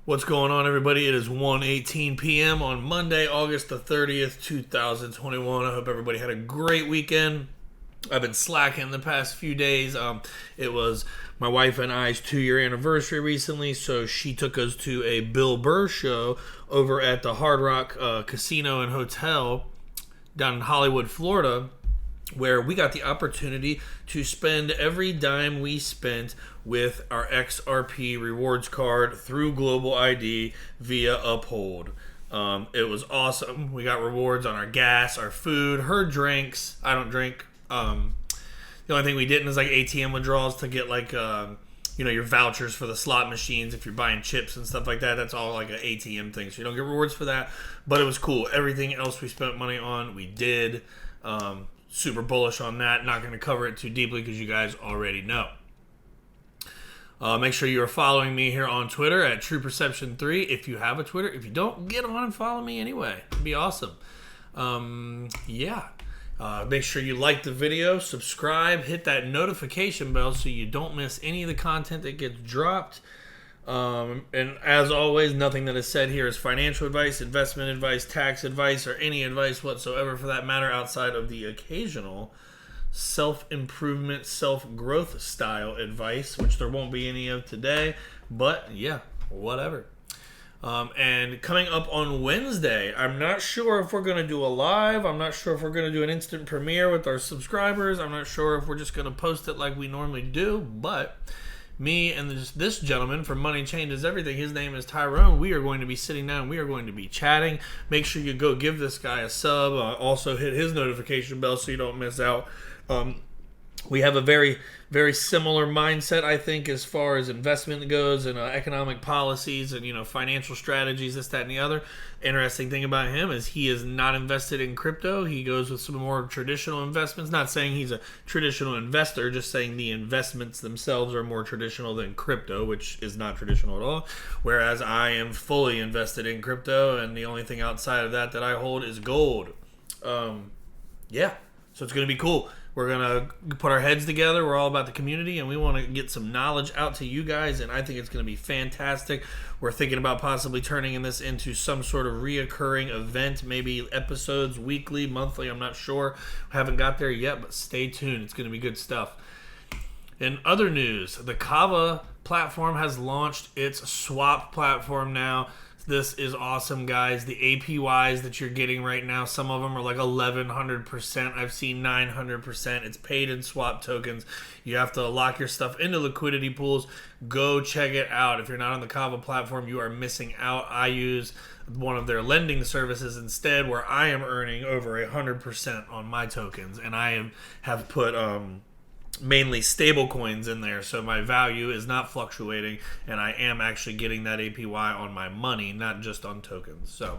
What's going on, everybody? It is 1:18 p.m. on Monday, August the 30th, 2021. I hope everybody had a great weekend. I've been slacking the past few days. It was my wife and I's 2-year anniversary recently, so she took us to a Bill Burr show over at the Hard Rock Casino and Hotel down in Hollywood, Florida, where we got the opportunity to spend every dime we spent with our XRP rewards card through Global ID via Uphold. It was awesome. We got rewards on our gas, our food, her drinks. I don't drink. The only thing we didn't is like ATM withdrawals to get like your vouchers for the slot machines if you're buying chips and stuff like that. That's all like an ATM thing, so you don't get rewards for that. But it was cool. Everything else we spent money on, we did. Super bullish on that. Not going to cover it too deeply because you guys already know. Make sure you are following me here on Twitter at TruePerception3 if you have a Twitter. If you don't, get on and follow me anyway. It'd be awesome. Make sure you like the video, subscribe, hit that notification bell so you don't miss any of the content that gets dropped. And as always, nothing that is said here is financial advice, investment advice, tax advice, or any advice whatsoever for that matter outside of the occasional self-improvement, self-growth style advice, which there won't be any of today, but yeah, whatever. And coming up on Wednesday, I'm not sure if we're going to do a live. I'm not sure if we're going to do an instant premiere with our subscribers. I'm not sure if we're just going to post it like we normally do, but me and this gentleman from Money Changes Everything, his name is Tyrone, we are going to be sitting down, we are going to be chatting. Make sure you go give this guy a sub. Also hit his notification bell so you don't miss out. We have a very, very similar mindset, I think, as far as investment goes and economic policies and, financial strategies, this, that, and the other. Interesting thing about him is he is not invested in crypto. He goes with some more traditional investments. Not saying he's a traditional investor, just saying the investments themselves are more traditional than crypto, which is not traditional at all. Whereas I am fully invested in crypto, and the only thing outside of that I hold is gold. So it's going to be cool. We're going to put our heads together. We're all about the community, and we want to get some knowledge out to you guys, and I think it's going to be fantastic. We're thinking about possibly turning this into some sort of reoccurring event, maybe episodes, weekly, monthly, I'm not sure. Haven't got there yet, but stay tuned. It's going to be good stuff. In other news, the Kava platform has launched its swap platform now. This is awesome, guys. The APYs that you're getting right now, some of them are like 1,100%. I've seen 900%. It's paid in swap tokens. You have to lock your stuff into liquidity pools. Go check it out. If you're not on the Kava platform, you are missing out. I use one of their lending services instead, where I am earning over 100% on my tokens, and I have put mainly stable coins in there, so my value is not fluctuating, and I am actually getting that APY on my money, not just on tokens. So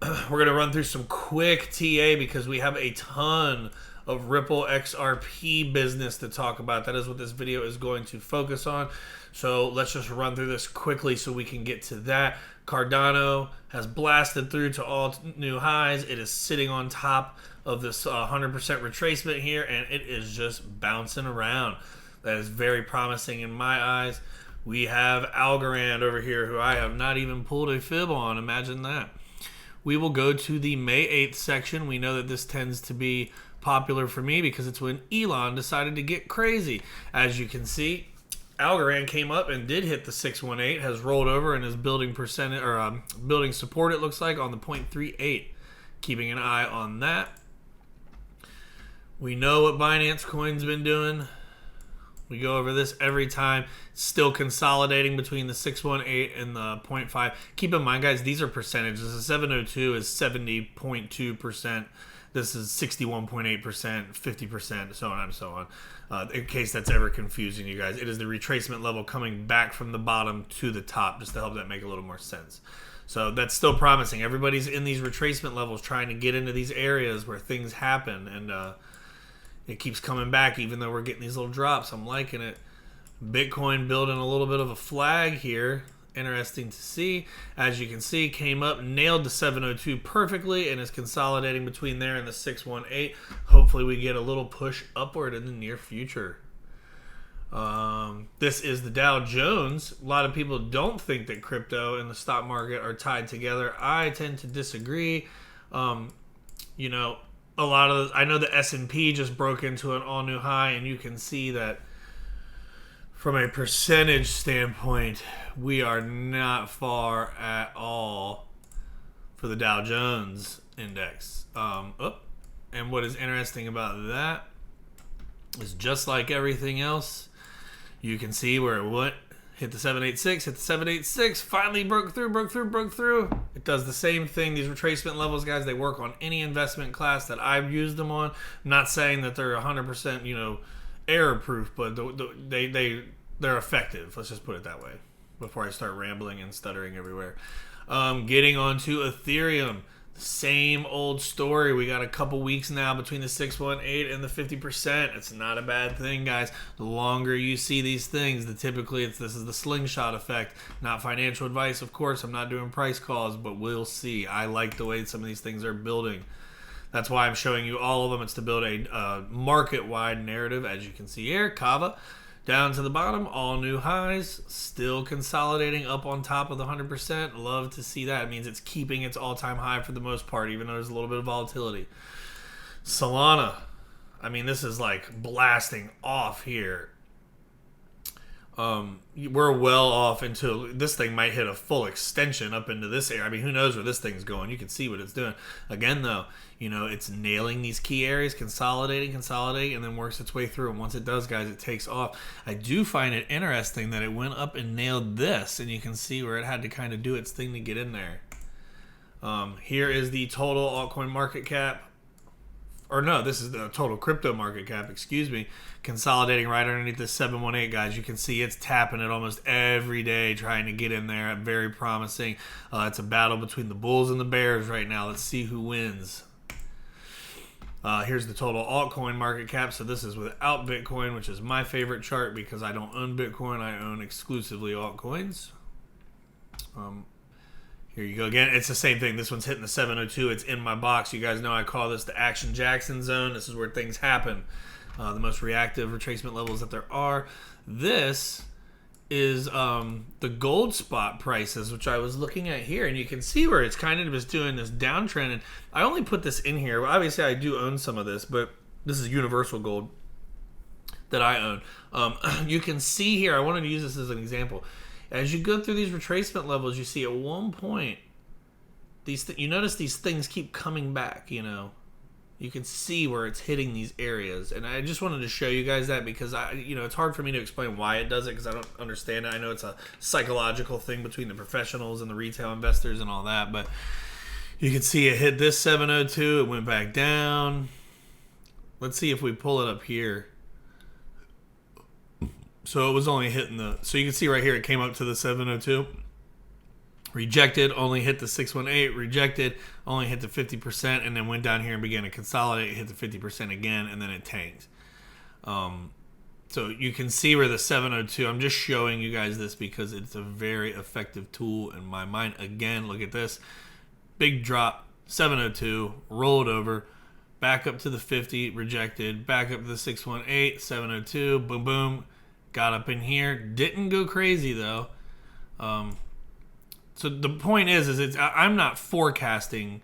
we're going to run through some quick TA because we have a ton of Ripple XRP business to talk about. That is what this video is going to focus on. So let's just run through this quickly so we can get to that. Cardano has blasted through to all new highs. It is sitting on top of this 100% retracement here, and it is just bouncing around. That is very promising in my eyes. We have Algorand over here, who I have not even pulled a fib on. Imagine that. We will go to the May 8th section. We know that this tends to be popular for me because it's when Elon decided to get crazy. As you can see, Algorand came up and did hit the 618, has rolled over and is building percentage or building support, it looks like, on the 0.38. Keeping an eye on that. We know what Binance Coin's been doing. We go over this every time. Still consolidating between the 618 and the 0.5. Keep in mind, guys, these are percentages. The 702 is 70.2%. This is 61.8%, 50%, so on and so on. In case that's ever confusing you guys, it is the retracement level coming back from the bottom to the top, just to help that make a little more sense. So that's still promising. Everybody's in these retracement levels trying to get into these areas where things happen, and it keeps coming back even though we're getting these little drops. I'm liking it. Bitcoin building a little bit of a flag here. Interesting to see. As you can see, came up, nailed the 702 perfectly, and is consolidating between there and the 618. Hopefully we get a little push upward in the near future. This is the Dow Jones. A lot of people don't think that crypto and the stock market are tied together. I tend to disagree. You know, I know the S&P just broke into an all new high, and you can see that from a percentage standpoint, we are not far at all for the Dow Jones index. And what is interesting about that is, just like everything else, you can see where it went, hit the 786, finally broke through. It does the same thing. These retracement levels, guys, they work on any investment class that I've used them on. I'm not saying that they're 100%, error proof, but they're effective. Let's just put it that way before I start rambling and stuttering everywhere. Getting onto Ethereum. Same old story. We got a couple weeks now between the 618 and the 50%. It's not a bad thing, guys. The longer you see these things, this is the slingshot effect. Not financial advice, of course. I'm not doing price calls, but we'll see. I like the way some of these things are building. That's why I'm showing you all of them. It's to build a market-wide narrative, as you can see here. Kava down to the bottom, all new highs, still consolidating up on top of the 100%. Love to see that. It means it's keeping its all-time high for the most part, even though there's a little bit of volatility. Solana, this is like blasting off here. We're well off into, this thing might hit a full extension up into this area. Who knows where this thing's going? You can see what it's doing. Again, though, it's nailing these key areas, consolidating, and then works its way through. And once it does, guys, it takes off. I do find it interesting that it went up and nailed this, and you can see where it had to kind of do its thing to get in there. Here is the total altcoin market cap. Or no, this is the total crypto market cap, consolidating right underneath the 718, guys. You can see it's tapping it almost every day, trying to get in there. Very promising. It's a battle between the bulls and the bears right now. Let's see who wins. Here's the total altcoin market cap. So this is without Bitcoin, which is my favorite chart because I don't own Bitcoin. I own exclusively altcoins. Here you go again. It's the same thing. This one's hitting the 702. It's in my box. You guys know I call this the Action Jackson zone. This is where things happen. The most reactive retracement levels that there are. This is the gold spot prices, which I was looking at here, and you can see where it's kind of just doing this downtrend. And I only put this in here. Obviously, I do own some of this, but this is universal gold that I own. You can see here, I wanted to use this as an example. As you go through these retracement levels, you see at one point, you notice these things keep coming back, You can see where it's hitting these areas. And I just wanted to show you guys that because, it's hard for me to explain why it does it because I don't understand it. I know it's a psychological thing between the professionals and the retail investors and all that. But you can see it hit this 702. It went back down. Let's see if we pull it up here. So it was only hitting so you can see right here, it came up to the 702. Rejected, only hit the 618. Rejected, only hit the 50%, and then went down here and began to consolidate, hit the 50% again, and then it tanked. So you can see where the 702, I'm just showing you guys this because it's a very effective tool in my mind. Again, look at this. Big drop, 702, rolled over, back up to the 50, rejected, back up to the 618, 702, boom, boom. Got up in here. Didn't go crazy, though. So the point is I'm not forecasting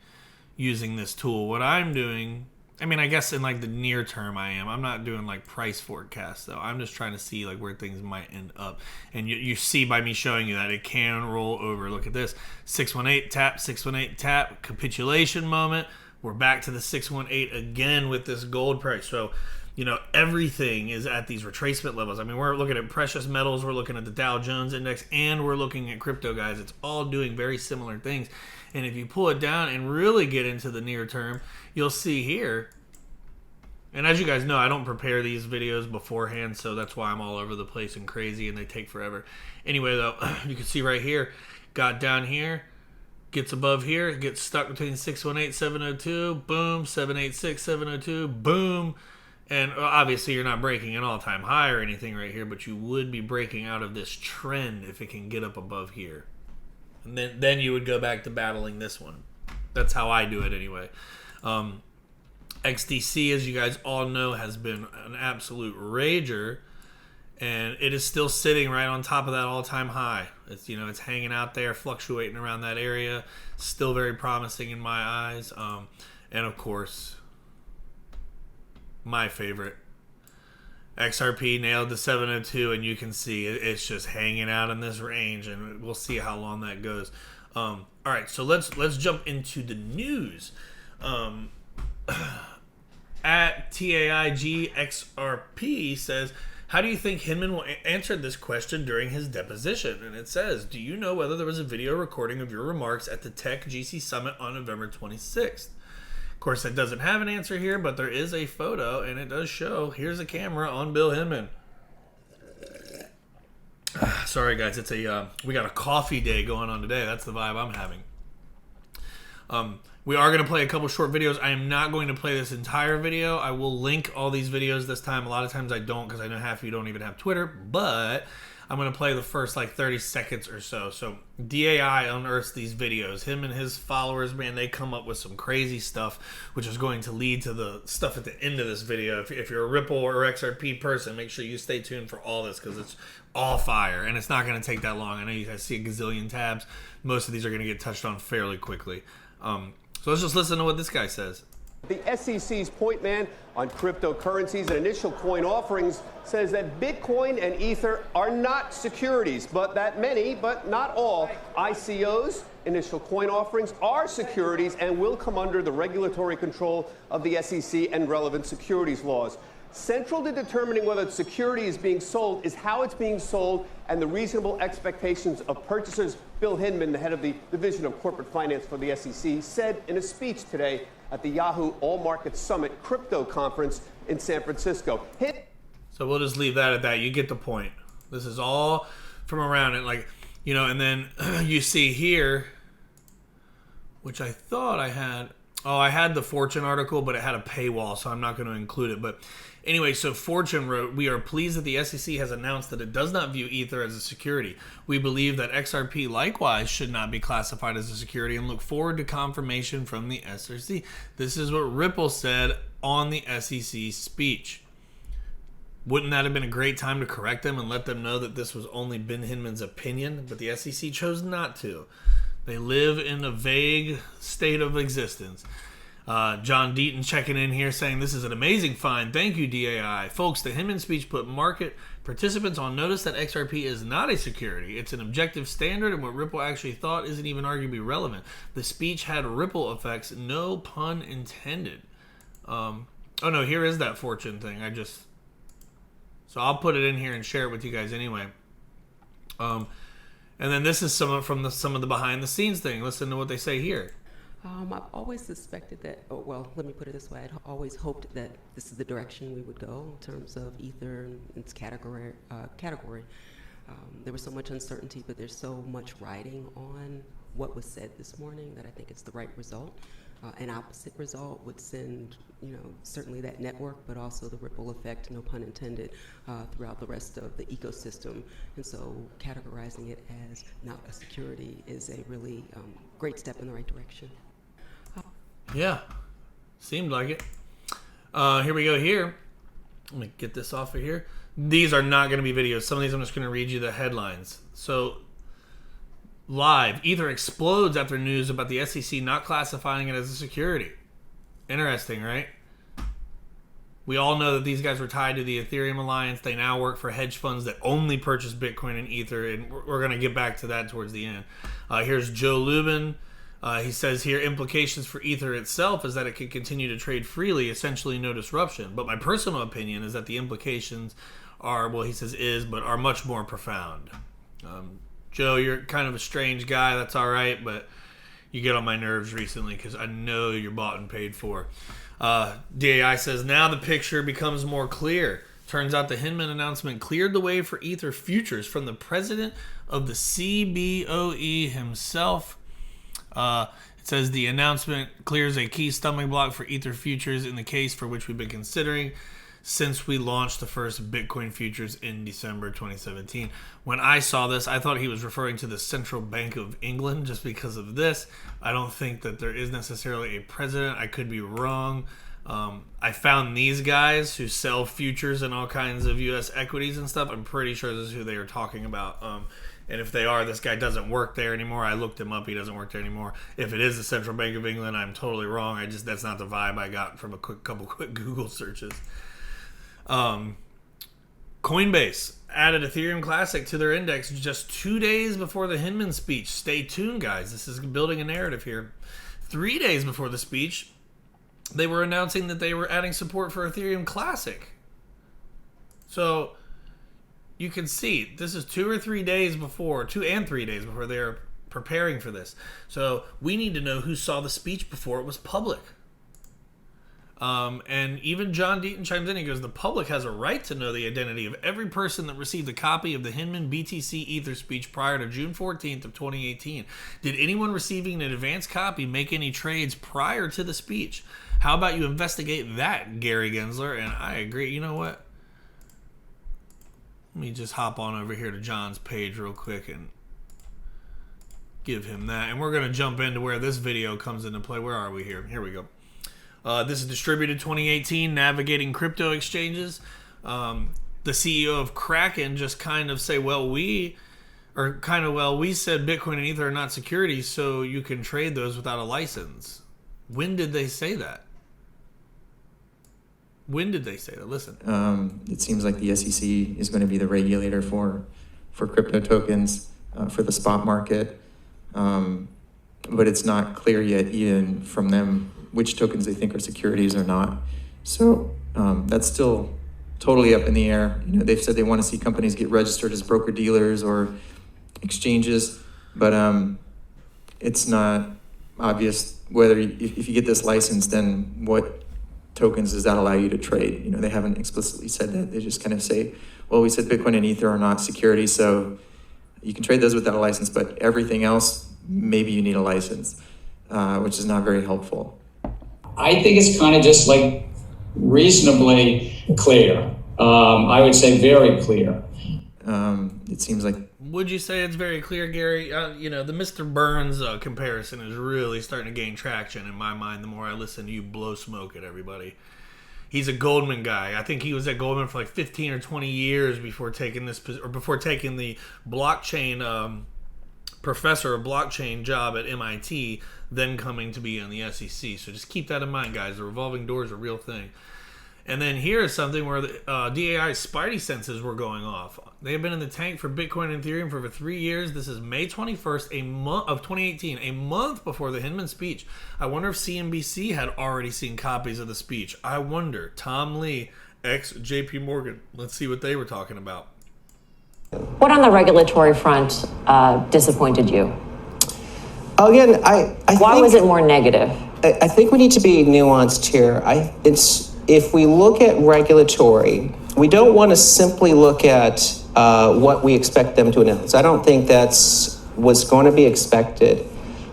using this tool. What I'm doing, I guess in like the near term I am. I'm not doing like price forecasts, though. I'm just trying to see like where things might end up. And you see by me showing you that it can roll over. Look at this. 618 tap, 618 tap. Capitulation moment. We're back to the 618 again with this gold price. So everything is at these retracement levels. We're looking at precious metals, we're looking at the Dow Jones index, and we're looking at crypto, guys. It's all doing very similar things. And if you pull it down and really get into the near term, you'll see here. And as you guys know, I don't prepare these videos beforehand, so that's why I'm all over the place and crazy, and they take forever. Anyway, though, you can see right here, got down here, gets above here, gets stuck between 618, 702, boom, 786, 702, boom. And obviously you're not breaking an all-time high or anything right here, but you would be breaking out of this trend if it can get up above here. And then you would go back to battling this one. That's how I do it anyway. XDC, as you guys all know, has been an absolute rager. and it is still sitting right on top of that all-time high. It's, you know, it's hanging out there, fluctuating around that area. Still very promising in my eyes. And of course, my favorite, XRP nailed the 702, and you can see it's just hanging out in this range, and we'll see how long that goes. All right, so let's jump into the news. At TAIGXRP says, how do you think Hinman will answer this question during his deposition? And it says, do you know whether there was a video recording of your remarks at the Tech GC Summit on November 26th? Of course, that doesn't have an answer here, but there is a photo, and it does show, here's a camera on Bill Hinman. Sorry, guys, it's we got a coffee day going on today. That's the vibe I'm having. We are going to play a couple short videos. I am not going to play this entire video. I will link all these videos this time. A lot of times I don't, because I know half of you don't even have Twitter, but I'm going to play the first like 30 seconds or so. So DAI unearths these videos. Him and his followers, man, they come up with some crazy stuff, which is going to lead to the stuff at the end of this video. If you're a Ripple or XRP person, make sure you stay tuned for all this, because it's all fire, and it's not going to take that long. I know you guys see a gazillion tabs. Most of these are going to get touched on fairly quickly. So let's just listen to what this guy says. The SEC's point man on cryptocurrencies and initial coin offerings says that Bitcoin and Ether are not securities, but that many, but not all, ICOs, initial coin offerings, are securities and will come under the regulatory control of the SEC and relevant securities laws. Central to determining whether the security is being sold is how it's being sold and the reasonable expectations of purchasers. Bill Hinman, the head of the Division of Corporate Finance for the SEC, said in a speech today at the Yahoo All Markets Summit Crypto Conference in San Francisco. So we'll just leave that at that. You get the point. This is all from around it, like, you know, and then you see here, which I thought I had. Oh, I had the Fortune article, but it had a paywall, so I'm not going to include it. But anyway, so Fortune wrote, we are pleased that the SEC has announced that it does not view Ether as a security. We believe that XRP likewise should not be classified as a security and look forward to confirmation from the SEC. This is what Ripple said on the SEC speech. Wouldn't that have been a great time to correct them and let them know that this was only Ben Hinman's opinion? But the SEC chose not to. They live in a vague state of existence. John Deaton checking in here saying, this is an amazing find. Thank you, DAI. Folks, the Hinman speech put market participants on notice that XRP is not a security. It's an objective standard, and what Ripple actually thought isn't even arguably relevant. The speech had ripple effects, no pun intended. Oh no, here is that Fortune thing. So I'll put it in here and share it with you guys anyway. And then this is some of the behind the scenes thing. Listen to what they say here. I've always suspected that, let me put it this way. I'd always hoped that this is the direction we would go in terms of Ether and its category. There was so much uncertainty, but there's so much writing on what was said this morning that I think it's the right result. An opposite result would send, certainly that network, but also the ripple effect, no pun intended, throughout the rest of the ecosystem. And so categorizing it as not a security is a really great step in the right direction. Yeah, seemed like it. Here we go here. Let me get this off of here. These are not going to be videos. Some of these I'm just going to read you the headlines. So, live, Ether explodes after news about the SEC not classifying it as a security. Interesting, right? We all know that these guys were tied to the Ethereum alliance. They now work for hedge funds that only purchase Bitcoin and Ether, and we're going to get back to that towards the end. Here's Joe Lubin. He says here, implications for Ether itself is that it can continue to trade freely, essentially no disruption. But my personal opinion is that the implications are, well, he says are much more profound. Joe, you're kind of a strange guy. That's all right, but you get on my nerves recently because I know you're bought and paid for. DAI says, now the picture becomes more clear. Turns out the Hinman announcement cleared the way for Ether futures from the president of the CBOE himself. It says the announcement clears a key stumbling block for Ether futures in the case for which we've been considering since we launched the first Bitcoin futures in December 2017. When I saw this, I thought he was referring to the Central Bank of England just because of this. I don't think that there is necessarily a president. I could be wrong. I found these guys who sell futures and all kinds of U.S. equities and stuff. I'm pretty sure this is who they are talking about. And if they are, this guy doesn't work there anymore. I looked him up. He doesn't work there anymore. If it is the Central Bank of England, I'm totally wrong. That's not the vibe I got from a couple quick Google searches. Coinbase added Ethereum Classic to their index just 2 days before the Hinman speech. Stay tuned, guys. This is building a narrative here. 3 days before the speech, they were announcing that they were adding support for Ethereum Classic. So you can see this is 2 and 3 days before they're preparing for this. So we need to know who saw the speech before it was public. And even John Deaton chimes in. He goes, the public has a right to know the identity of every person that received a copy of the Hinman BTC Ether speech prior to June 14th of 2018. Did anyone receiving an advance copy make any trades prior to the speech? How about you investigate that, Gary Gensler? And I agree. You know what? Let me just hop on over here to John's page real quick and give him that. And we're going to jump into where this video comes into play. Where are we here? Here we go. This is Distributed 2018, Navigating Crypto Exchanges. The CEO of Kraken just kind of say, we said Bitcoin and Ether are not securities, so you can trade those without a license. When did they say that? Listen. It seems like the SEC is going to be the regulator for crypto tokens, for the spot market. But it's not clear yet, even from them, which tokens they think are securities or not. So that's still totally up in the air. They've said they want to see companies get registered as broker-dealers or exchanges, but it's not obvious whether, if you get this license, then what tokens does that allow you to trade? They haven't explicitly said that. They just kind of say, we said Bitcoin and Ether are not securities, so you can trade those without a license, but everything else, maybe you need a license, which is not very helpful. I think it's kind of just like reasonably clear. I would say very clear. It seems like. Would you say it's very clear, Gary? The Mr. Burns comparison is really starting to gain traction in my mind the more I listen to you blow smoke at everybody. He's a Goldman guy. I think he was at Goldman for like 15 or 20 years before taking the blockchain professor of blockchain job at MIT, then coming to be on the SEC. So just keep that in mind, guys. The revolving door is a real thing. And then here is something where the DAI's spidey senses were going off. They have been in the tank for Bitcoin and Ethereum for over 3 years. This is May 21st, of 2018, a month before the Hinman speech. I wonder if CNBC had already seen copies of the speech. I wonder. Tom Lee, ex-JP Morgan. Let's see what they were talking about. What on the regulatory front disappointed you? Again, Why was it more negative? I think we need to be nuanced here. If we look at regulatory, we don't want to simply look at what we expect them to announce. I don't think was going to be expected,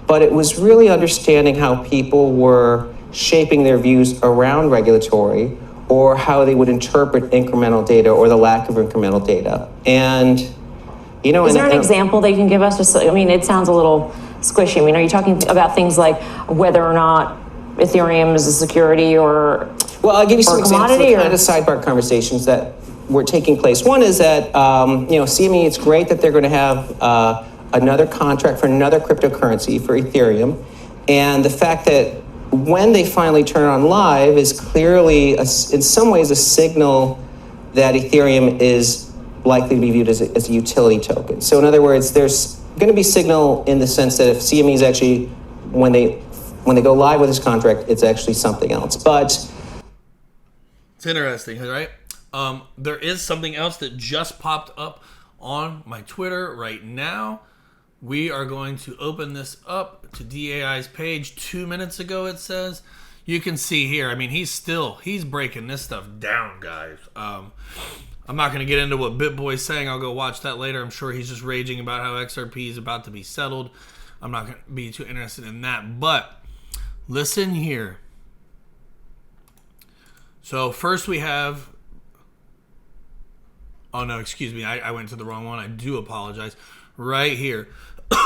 but it was really understanding how people were shaping their views around regulatory, or how they would interpret incremental data or the lack of incremental data. And, is there an example that you can give us? It sounds a little squishy. Are you talking about things like whether or not Ethereum is a security or Well, I'll give you some examples of the commodity, kind of sidebar conversations that were taking place. One is that, CME, it's great that they're going to have another contract for another cryptocurrency for Ethereum. And the fact that when they finally turn on live is clearly, in some ways, a signal that Ethereum is likely to be viewed as a utility token. So in other words, there's going to be signal in the sense that if CME is actually, when they go live with this contract, it's actually something else. But it's interesting, right? There is something else that just popped up on my Twitter right now. We are going to open this up to DAI's page. 2 minutes ago, it says. You can see here, he's breaking this stuff down, guys. I'm not going to get into what BitBoy's saying. I'll go watch that later. I'm sure he's just raging about how XRP is about to be settled. I'm not going to be too interested in that. But listen here. So first we have... Oh, no, excuse me. I went to the wrong one. I do apologize. Right here.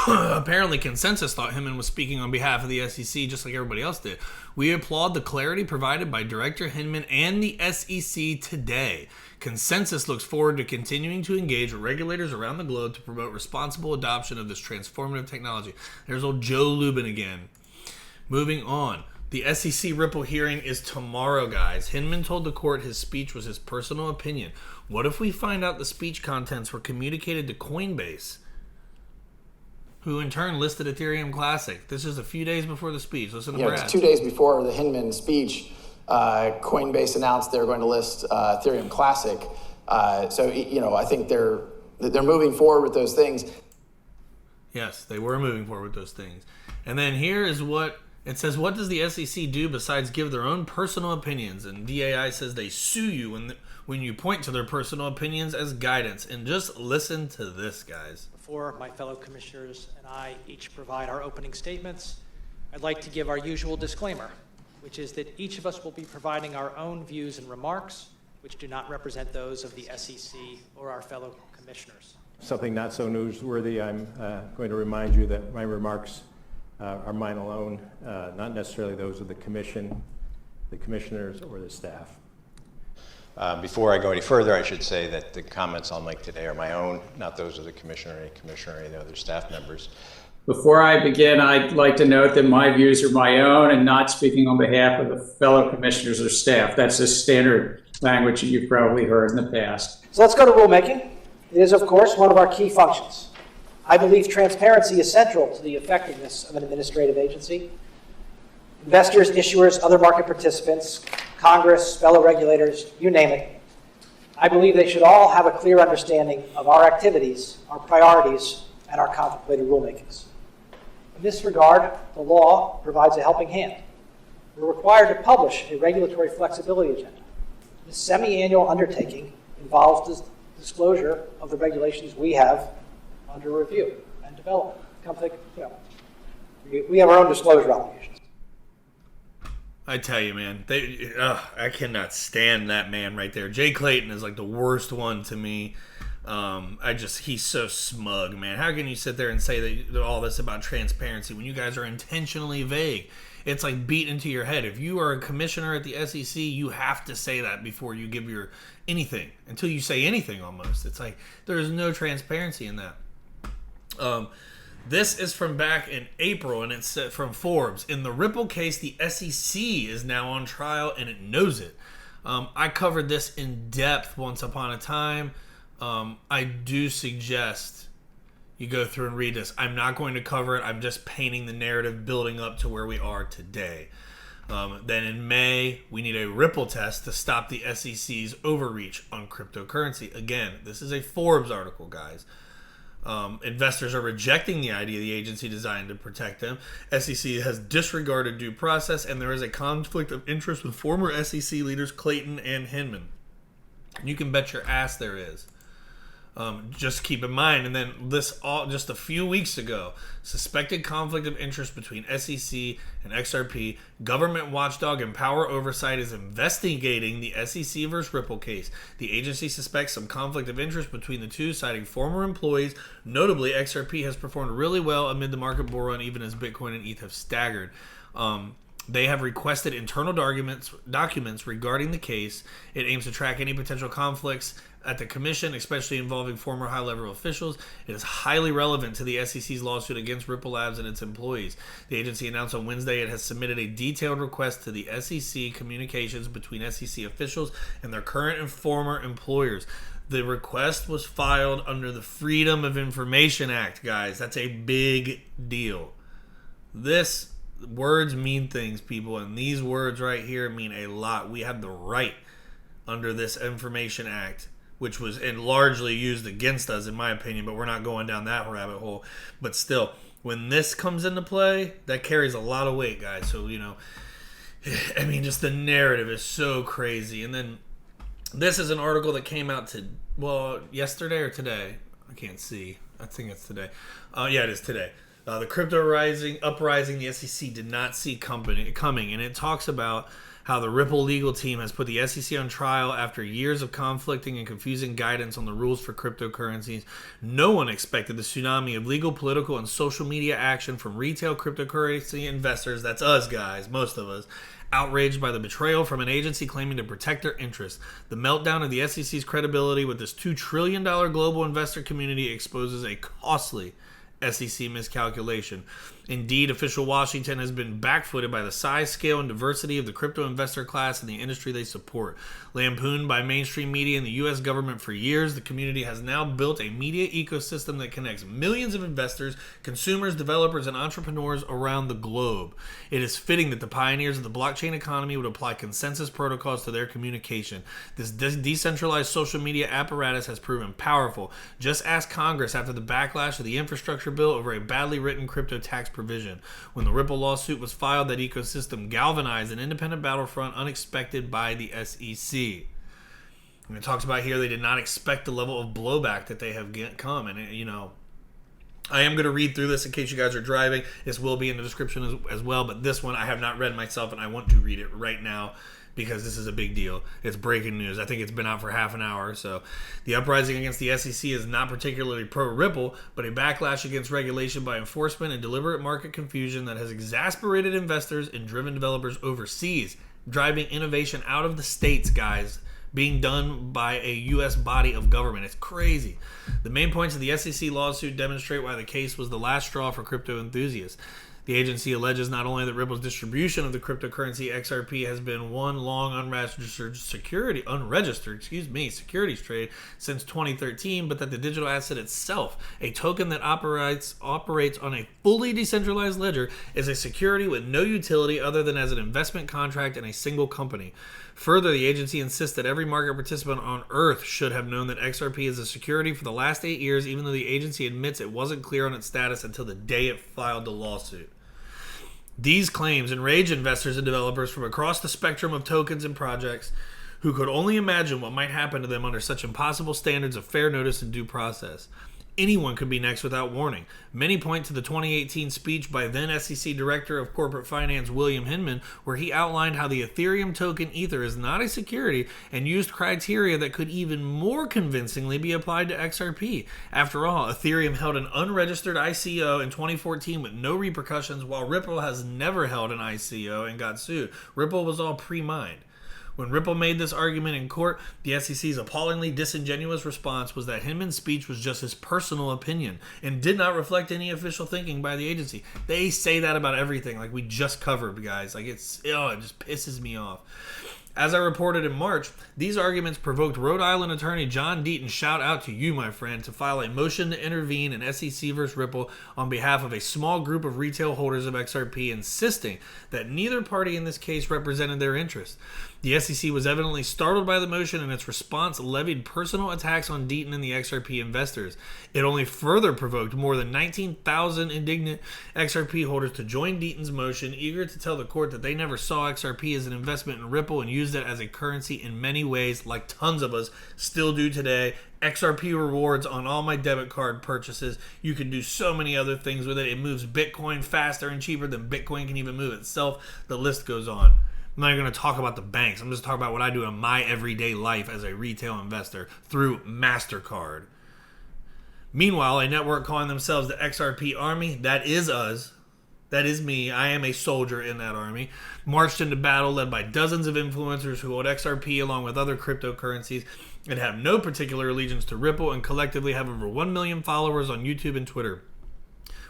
Apparently, Consensus thought Hinman was speaking on behalf of the SEC just like everybody else did. We applaud the clarity provided by Director Hinman and the SEC today. Consensus looks forward to continuing to engage with regulators around the globe to promote responsible adoption of this transformative technology. There's old Joe Lubin again. Moving on. The SEC Ripple hearing is tomorrow, guys. Hinman told the court his speech was his personal opinion. What if we find out the speech contents were communicated to Coinbase, who in turn listed Ethereum Classic? This is a few days before the speech. Listen to Brad. It's 2 days before the Hinman speech. Coinbase announced they're going to list Ethereum Classic. So I think they're moving forward with those things. Yes, they were moving forward with those things. And then here is what it says. What does the SEC do besides give their own personal opinions? And DAI says they sue you when you point to their personal opinions as guidance. And just listen to this, guys. Before my fellow commissioners and I each provide our opening statements, I'd like to give our usual disclaimer, which is that each of us will be providing our own views and remarks, which do not represent those of the SEC or our fellow commissioners. Something not so newsworthy, I'm going to remind you that my remarks are mine alone, not necessarily those of the commission, the commissioners, or the staff. Before I go any further, I should say that the comments I'll make today are my own, not those of the commissioner or any other staff members. Before I begin, I'd like to note that my views are my own and not speaking on behalf of the fellow commissioners or staff. That's a standard language that you've probably heard in the past. So let's go to rulemaking. It is, of course, one of our key functions. I believe transparency is central to the effectiveness of an administrative agency. Investors, issuers, other market participants, Congress, fellow regulators, you name it. I believe they should all have a clear understanding of our activities, our priorities, and our contemplated rulemakings. In this regard, the law provides a helping hand. We're required to publish a regulatory flexibility agenda. This semi-annual undertaking involves the disclosure of the regulations we have under review and development. We have our own disclosure obligations. I tell you, man, I cannot stand that man right there. Jay Clayton is like the worst one to me. He's so smug, man. How can you sit there and say that all this about transparency when you guys are intentionally vague? It's like beat into your head. If you are a commissioner at the SEC, you have to say that before you give your anything. Until you say anything, almost. It's like there's no transparency in that. This is from back in April, and it's from Forbes. In the Ripple case, the SEC is now on trial, and it knows it. I covered this in depth once upon a time. I do suggest you go through and read this. I'm not going to cover it. I'm just painting the narrative building up to where we are today. Then in May, we need a Ripple test to stop the SEC's overreach on cryptocurrency. Again, this is a Forbes article, guys. Investors are rejecting the idea the agency designed to protect them. SEC has disregarded due process, and there is a conflict of interest with former SEC leaders Clayton and Hinman. You can bet your ass there is. Just keep in mind, and then this all just a few weeks ago, suspected conflict of interest between SEC and XRP. Government watchdog Empower Oversight is investigating the SEC versus Ripple case. The agency suspects some conflict of interest between the two, citing former employees. Notably, XRP has performed really well amid the market bull run, even as Bitcoin and ETH have staggered. They have requested internal documents regarding the case. It aims to track any potential conflicts at the commission, especially involving former high-level officials. It is highly relevant to the SEC's lawsuit against Ripple Labs and its employees. The agency announced on Wednesday it has submitted a detailed request to the SEC communications between SEC officials and their current and former employers. The request was filed under the Freedom of Information Act, guys. That's a big deal. Words mean things, people, and these words right here mean a lot. We have the right under this Information Act, which was largely used against us, in my opinion, but we're not going down that rabbit hole. But still, when this comes into play, that carries a lot of weight, guys. So, just the narrative is so crazy. And then this is an article that came out yesterday or today. I can't see. I think it's today. Yeah, it is today. The crypto uprising the SEC did not see coming, and it talks about how the Ripple legal team has put the SEC on trial after years of conflicting and confusing guidance on the rules for cryptocurrencies. No one expected the tsunami of legal, political, and social media action from retail cryptocurrency investors, that's us guys, most of us, outraged by the betrayal from an agency claiming to protect their interests. The meltdown of the SEC's credibility with this $2 trillion global investor community exposes a costly SEC miscalculation. Indeed, official Washington has been backfooted by the size, scale, and diversity of the crypto investor class and the industry they support. Lampooned by mainstream media and the U.S. government for years, the community has now built a media ecosystem that connects millions of investors, consumers, developers, and entrepreneurs around the globe. It is fitting that the pioneers of the blockchain economy would apply consensus protocols to their communication. This decentralized social media apparatus has proven powerful. Just ask Congress after the backlash of the infrastructure bill over a badly written crypto tax provision. When the Ripple lawsuit was filed, that ecosystem galvanized an independent battlefront unexpected by the SEC. And it talks about here they did not expect the level of blowback that they have come. And, I am going to read through this in case you guys are driving. This will be in the description as well. But this one I have not read myself, and I want to read it right now because this is a big deal. It's breaking news. I think it's been out for half an hour. So the uprising against the SEC is not particularly pro-Ripple, but a backlash against regulation by enforcement and deliberate market confusion that has exasperated investors and driven developers overseas, driving innovation out of the States, guys, being done by a U.S. body of government. It's crazy. The main points of the SEC lawsuit demonstrate why the case was the last straw for crypto enthusiasts. The agency alleges not only that Ripple's distribution of the cryptocurrency XRP has been one long unregistered securities trade since 2013, but that the digital asset itself, a token that operates on a fully decentralized ledger, is a security with no utility other than as an investment contract in a single company. Further, the agency insists that every market participant on Earth should have known that XRP is a security for the last 8 years, even though the agency admits it wasn't clear on its status until the day it filed the lawsuit. These claims enrage investors and developers from across the spectrum of tokens and projects who could only imagine what might happen to them under such impossible standards of fair notice and due process. Anyone could be next without warning. Many point to the 2018 speech by then SEC Director of Corporate Finance William Hinman, where he outlined how the Ethereum token Ether is not a security and used criteria that could even more convincingly be applied to XRP. After all, Ethereum held an unregistered ICO in 2014 with no repercussions, while Ripple has never held an ICO and got sued. Ripple was all pre-mined. When Ripple made this argument in court, the SEC's appallingly disingenuous response was that Hinman's speech was just his personal opinion and did not reflect any official thinking by the agency. They say that about everything, like we just covered, guys. Like it just pisses me off. As I reported in March, these arguments provoked Rhode Island attorney John Deaton, shout out to you, my friend, to file a motion to intervene in SEC vs. Ripple on behalf of a small group of retail holders of XRP, insisting that neither party in this case represented their interests. The SEC was evidently startled by the motion, and its response levied personal attacks on Deaton and the XRP investors. It only further provoked more than 19,000 indignant XRP holders to join Deaton's motion, eager to tell the court that they never saw XRP as an investment in Ripple and used it as a currency in many ways, like tons of us still do today. XRP rewards on all my debit card purchases. You can do so many other things with it. It moves Bitcoin faster and cheaper than Bitcoin can even move itself. The list goes on. I'm not even going to talk about the banks. I'm just talking about what I do in my everyday life as a retail investor through MasterCard. Meanwhile, a network calling themselves the XRPArmy, that is us. That is me. I am a soldier in that army. Marched into battle led by dozens of influencers who hold XRP along with other cryptocurrencies and have no particular allegiance to Ripple, and collectively have over 1 million followers on YouTube and Twitter.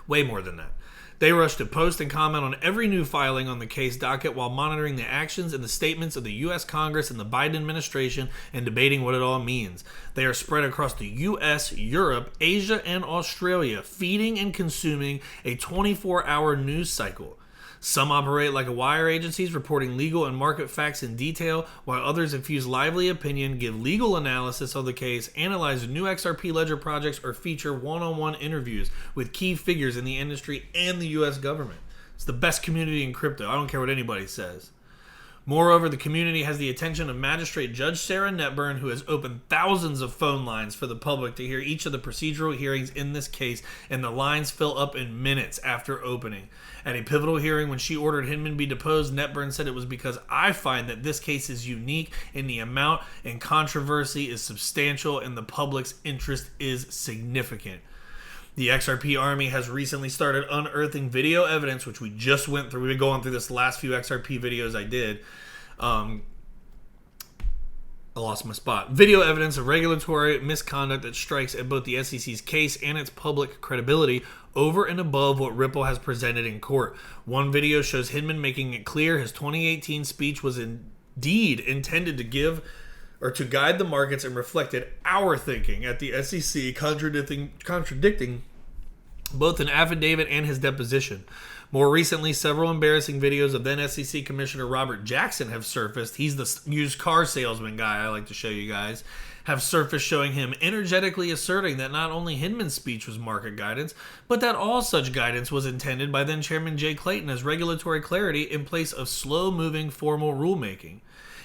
Way more than that. They rush to post and comment on every new filing on the case docket while monitoring the actions and the statements of the U.S. Congress and the Biden administration and debating what it all means. They are spread across the U.S., Europe, Asia, and Australia, feeding and consuming a 24-hour news cycle. Some operate like wire agencies, reporting legal and market facts in detail, while others infuse lively opinion, give legal analysis of the case, analyze new XRP ledger projects, or feature one-on-one interviews with key figures in the industry and the U.S. government. It's the best community in crypto. I don't care what anybody says. Moreover, the community has the attention of Magistrate Judge Sarah Netburn, who has opened thousands of phone lines for the public to hear each of the procedural hearings in this case, and the lines fill up in minutes after opening. At a pivotal hearing when she ordered Hinman be deposed, Netburn said it was because I find that this case is unique and the amount and controversy is substantial and the public's interest is significant. The XRPArmy has recently started unearthing video evidence, which we just went through. We've been going through this last few XRP videos I did. I lost my spot. Video evidence of regulatory misconduct that strikes at both the SEC's case and its public credibility over and above what Ripple has presented in court. One video shows Hinman making it clear his 2018 speech was indeed intended to give or to guide the markets and reflected our thinking at the SEC, contradicting both an affidavit and his deposition. More recently, several embarrassing videos of then SEC Commissioner Robert Jackson have surfaced. He's the used car salesman guy I like to show you guys. Have surfaced showing him energetically asserting that not only Hinman's speech was market guidance, but that all such guidance was intended by then Chairman Jay Clayton as regulatory clarity in place of slow-moving formal rulemaking.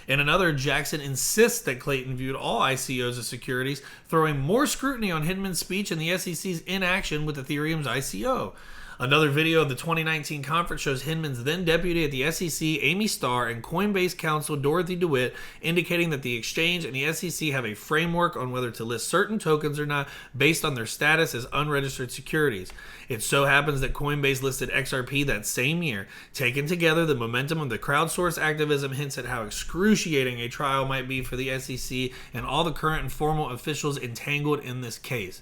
In another, Jackson insists that Clayton viewed all ICOs as securities, throwing more scrutiny on Hinman's speech and the SEC's inaction with Ethereum's ICO. Another video of the 2019 conference shows Hinman's then deputy at the SEC, Amy Starr, and Coinbase counsel Dorothy DeWitt indicating that the exchange and the SEC have a framework on whether to list certain tokens or not based on their status as unregistered securities. It so happens that Coinbase listed XRP that same year. Taken together, the momentum of the crowdsourced activism hints at how excruciating a trial might be for the SEC and all the current and formal officials entangled in this case.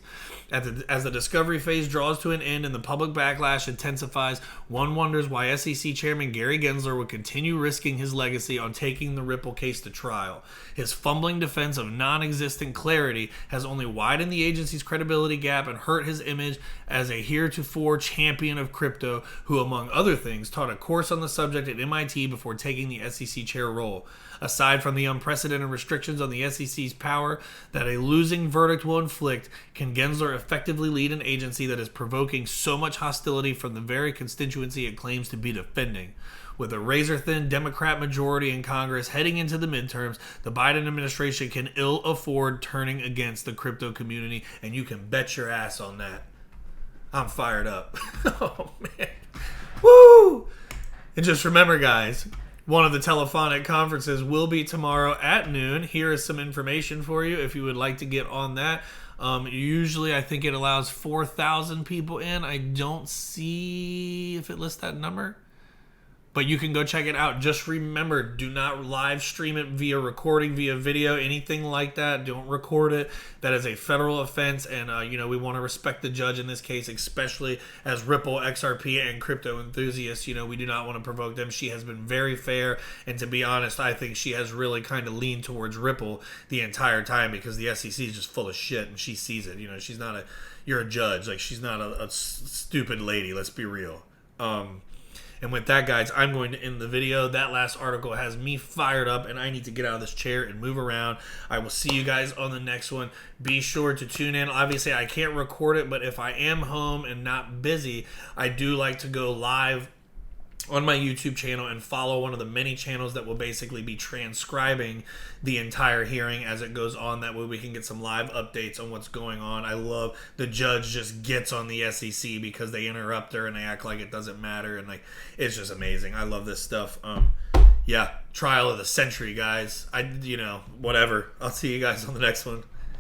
As the discovery phase draws to an end and the public backlash intensifies, one wonders why SEC Chairman Gary Gensler would continue risking his legacy on taking the Ripple case to trial. His fumbling defense of non-existent clarity has only widened the agency's credibility gap and hurt his image as a heretofore champion of crypto who, among other things, taught a course on the subject at MIT before taking the SEC chair role. Aside from the unprecedented restrictions on the SEC's power that a losing verdict will inflict, can Gensler effectively lead an agency that is provoking so much hostility from the very constituency it claims to be defending? With a razor-thin Democrat majority in Congress heading into the midterms, the Biden administration can ill afford turning against the crypto community, and you can bet your ass on that. I'm fired up. Oh, man. Woo! And just remember, guys, one of the telephonic conferences will be tomorrow at noon. Here is some information for you if you would like to get on that. Usually, I think it allows 4,000 people in. I don't see if it lists that number, but you can go check it out. Just remember, do not live stream it via recording, via video, anything like that. Don't record it. That is a federal offense, and we want to respect the judge in this case, especially as Ripple, XRP, and crypto enthusiasts. We do not want to provoke them. She has been very fair, and to be honest, I think she has really kind of leaned towards Ripple the entire time because the SEC is just full of shit, and she sees it. She's not you're a judge. Like, she's not a stupid lady. Let's be real. And with that, guys, I'm going to end the video. That last article has me fired up, and I need to get out of this chair and move around. I will see you guys on the next one. Be sure to tune in. Obviously, I can't record it, but if I am home and not busy, I do like to go live on my YouTube channel and follow one of the many channels that will basically be transcribing the entire hearing as it goes on. That way we can get some live updates on what's going on. I love the judge just gets on the SEC because they interrupt her and they act like it doesn't matter, and like it's just amazing. I love this stuff. Yeah, trial of the century, guys. Whatever. I'll see you guys on the next one.